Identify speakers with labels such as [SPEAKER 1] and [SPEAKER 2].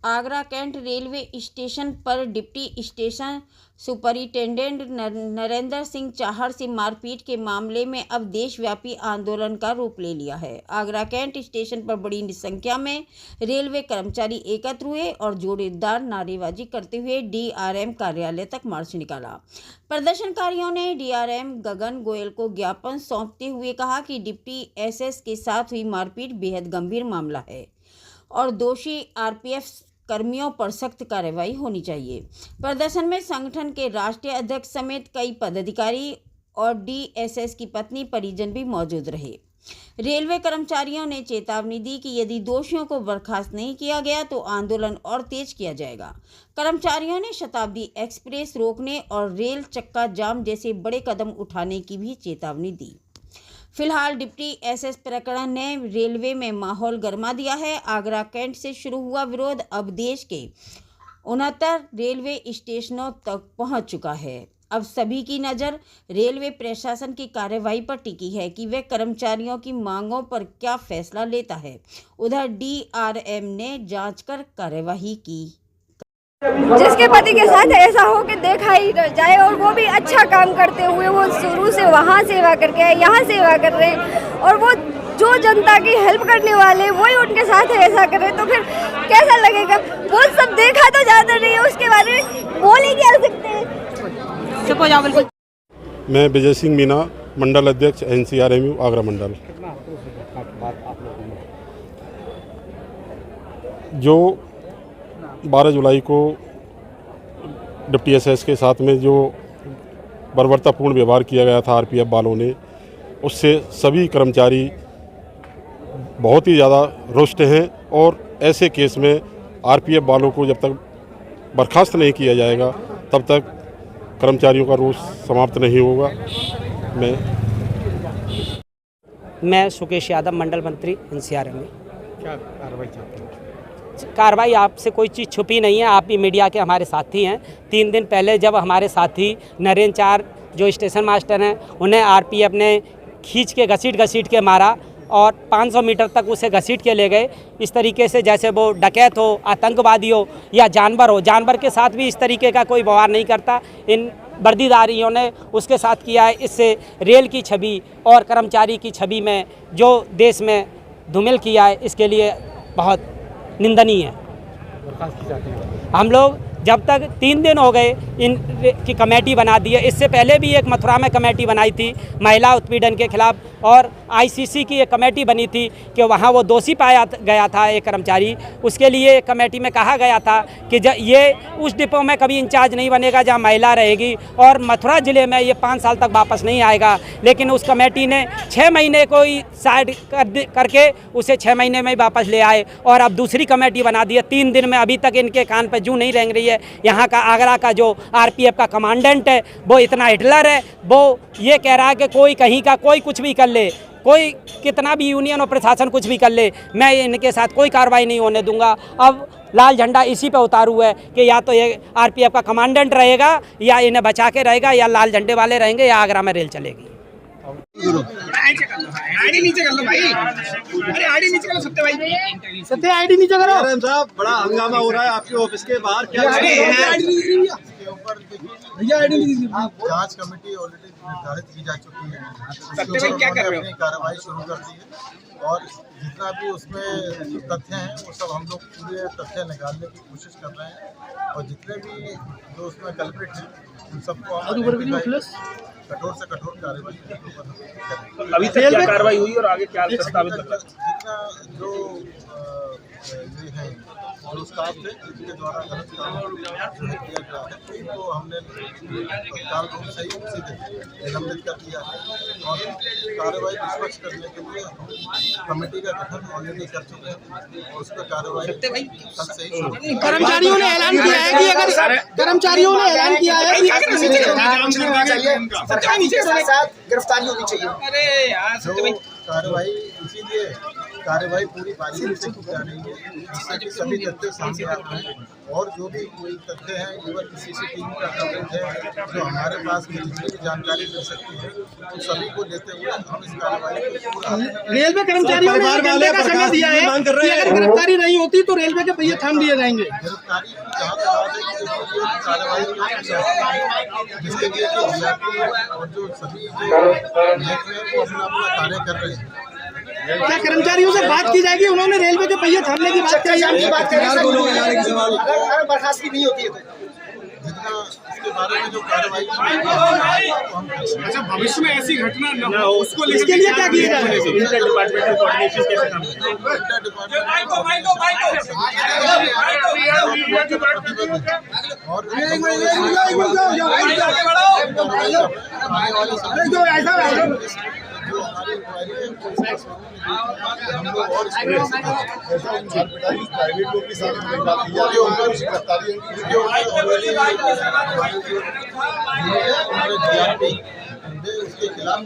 [SPEAKER 1] Agra cantt railway station पर deputy station superintendent Narendra Singh Chahar से मारपीट के मामले में अब देशव्यापी आंदोलन का रूप ले लिया है। आगरा कैंट स्टेशन पर बड़ी संख्या में रेलवे कर्मचारी एकत्र हुए और जोरदार नारेबाजी करते हुए डीआरएम कार्यालय तक मार्च निकाला। प्रदर्शनकारियों ने डीआरएम गगन गोयल को ज्ञापन सौंपते हुए कहा कि डिप्टी एसएस के साथ हुई मारपीट बेहद गंभीर मामला है और दोषी आरपीएफ कर्मियों पर सख्त कार्रवाई होनी चाहिए। प्रदर्शन में संगठन के राष्ट्रीय अध्यक्ष समेत कई पदाधिकारी और डीएसएस की पत्नी परिजन भी मौजूद रहे। रेलवे कर्मचारियों ने चेतावनी दी कि यदि दोषियों को बर्खास्त नहीं किया गया तो आंदोलन और तेज किया जाएगा। कर्मचारियों ने शताब्दी एक्सप्रेस रोकने और रेल चक्का जाम जैसे बड़े कदम उठाने की भी चेतावनी दी। फिलहाल डिप्टी एसएस प्रकरण ने रेलवे में माहौल गरमा दिया है। आगरा कैंट से शुरू हुआ विरोध अब देश के 69 रेलवे स्टेशनों तक पहुंच चुका है। अब सभी की नज़र रेलवे प्रशासन की कार्रवाई पर टिकी है कि वह कर्मचारियों की मांगों पर क्या फैसला लेता है। उधर डीआरएम ने जांच कर कार्यवाही की।
[SPEAKER 2] जिसके पति के साथ ऐसा हो कि देखा ही न जाए और वो भी अच्छा काम करते हुए वो शुरू से वहाँ सेवा करके आए, यहाँ सेवा कर रहे हैं और वो जो जनता की हेल्प करने वाले वही उनके साथ ऐसा कर रहे हैं, तो फिर कैसा लगेगा। वो सब देखा तो जाता नहीं है, उसके बारे में बोल ही क्या सकते हैं।
[SPEAKER 3] मैं विजय सिंह मीना, मंडल अध्यक्ष NCRMU आगरा मंडल। जो 12 जुलाई को डिप्टी एसएस के साथ में जो बर्बरतापूर्ण व्यवहार किया गया था आरपीएफ वालों ने, उससे सभी कर्मचारी बहुत ही ज़्यादा रुष्ट हैं और ऐसे केस में आरपीएफ वालों को जब तक बर्खास्त नहीं किया जाएगा तब तक कर्मचारियों का रोष समाप्त नहीं होगा।
[SPEAKER 4] मैं सुकेश यादव, मंडल मंत्री NCRMU।
[SPEAKER 3] क्या कार्रवाई चाहते हैं?
[SPEAKER 4] कार्रवाई आपसे कोई चीज़ छुपी नहीं है, आप भी मीडिया के हमारे साथी हैं। 3 दिन पहले जब हमारे साथी नरेंद्र चार जो स्टेशन मास्टर हैं उन्हें आरपीएफ ने खींच के घसीट के मारा और 500 मीटर तक उसे घसीट के ले गए। इस तरीके से जैसे वो डकैत हो, आतंकवादी हो या जानवर हो, जानवर के साथ भी इस तरीके का कोई व्यवहार नहीं करता। इन वर्दीधारियों ने उसके साथ किया है। इससे रेल की छवि और कर्मचारी की छवि में जो देश में धूमिल किया है, इसके लिए बहुत निंदनीय है। हम लोग जब तक 3 दिन हो गए इन की कमेटी बना दी है। इससे पहले भी एक मथुरा में कमेटी बनाई थी महिला उत्पीड़न के खिलाफ और आईसीसी की एक कमेटी बनी थी कि वहाँ वो दोषी पाया गया था एक कर्मचारी। उसके लिए कमेटी में कहा गया था कि ये उस डिपो में कभी इंचार्ज नहीं बनेगा जहाँ महिला रहेगी और मथुरा ज़िले में ये 5 साल तक वापस नहीं आएगा। लेकिन उस कमेटी ने 6 महीने को ही साइड करके उसे 6 महीने में ही वापस ले आए और अब दूसरी कमेटी बना दी है। 3 दिन में अभी तक इनके कान पर जूं नहीं रेंग रही है। यहाँ का आगरा का जो आरपीएफ का कमांडेंट है वो इतना हिटलर है, वो ये कह रहा है कि कोई कहीं का कोई कुछ भी कर ले, कोई कितना भी यूनियन और प्रशासन कुछ भी कर ले, मैं इनके साथ कोई कार्रवाई नहीं होने दूंगा। अब लाल झंडा इसी पे उतारू है कि या तो ये आरपीएफ का कमांडेंट रहेगा या इन्हें बचा के रहेगा या लाल झंडे वाले रहेंगे या आगरा में रेल चलेगी।
[SPEAKER 5] आईडी नीचे कर लो भाई, अरे आईडी नीचे कर लो सत्य भाई, सत्य आईडी नीचे करो। साहब बड़ा हंगामा हो रहा है आपके ऑफिस के बाहर, क्या भैया आईडी जांच कमेटी ऑलरेडी निर्धारित की जा चुकी है। सत्य भाई क्या कर रहे हो? कार्रवाई शुरू कर दी है और जितना भी उसमें तथ्य हैं वो सब हम लोग पूरे तथ्य निकालने की कोशिश कर रहे हैं और जितने भी जो उसमें कल्प्रिट हैं उन सबको कठोर से कठोर कार्रवाई करेंगे। अभी तक क्या कार्रवाई हुई और आगे क्या प्रस्तावित लग रहा है? जितना जो ये है और स्टाफ थे जिनके द्वारा गलत काम जो है किया गया है तो हमने तत्काल रूप से ही सीधे निलंबित कर दिया है और कार्रवाई निष्पक्ष करने के लिए कमेटी का गठन ऑलरेडी कर चुके हैं और उस पर कार्रवाई कल से ही। कर्मचारियों ने ऐलान किया है कि अगर कर्मचारियों ने ऐलान किया है कि गिरफ्तारी होनी चाहिए। अरे यार कार्रवाई इसीलिए कार्रवाई पूरी बारीकी से की जा रही है, जिससे कि सभी तथ्य सामने आते हैं और जो भी कोई तथ्य हैं, केवल CCTV का कवरेज है जो हमारे पास में जितनी भी जानकारी मिल सकती है, उन सभी को लेते हुए हम इस कार्रवाई को पूरा
[SPEAKER 6] रेलवे कर्मचारियों ने 1 घंटे का समय दिया है कि अगर गिरफ्तारी नहीं होती तो रेलवे के पहिए थाम दिए जाएंगे।
[SPEAKER 5] गिरफ्तारी जहाँ तक बात है कि कार्रवाई जिसके लिए GRP और जो सभी जो महकमे हैं वो अपना अपना कार्य कर रहे हैं।
[SPEAKER 6] क्या कर्मचारियों से बात की जाएगी? उन्होंने रेलवे के पहिए थामने की बात कही है।
[SPEAKER 5] बर्खास्तगी नहीं होती है जितना इसके बारे में जो कार्रवाई की जाएगी वो हम करेंगे।
[SPEAKER 7] अच्छा, भविष्य में ऐसी घटना न हो उसको
[SPEAKER 6] इसके लिए क्या किया जाए?
[SPEAKER 7] डिपार्टमेंटल कोऑर्डिनेशन कैसे काम करें?
[SPEAKER 5] जो हमारी इंक्वायरी है हम लोग और प्राइवेट लोग के साथ बात की जा रही है, उनका गिरफ्तारी उसके खिलाफ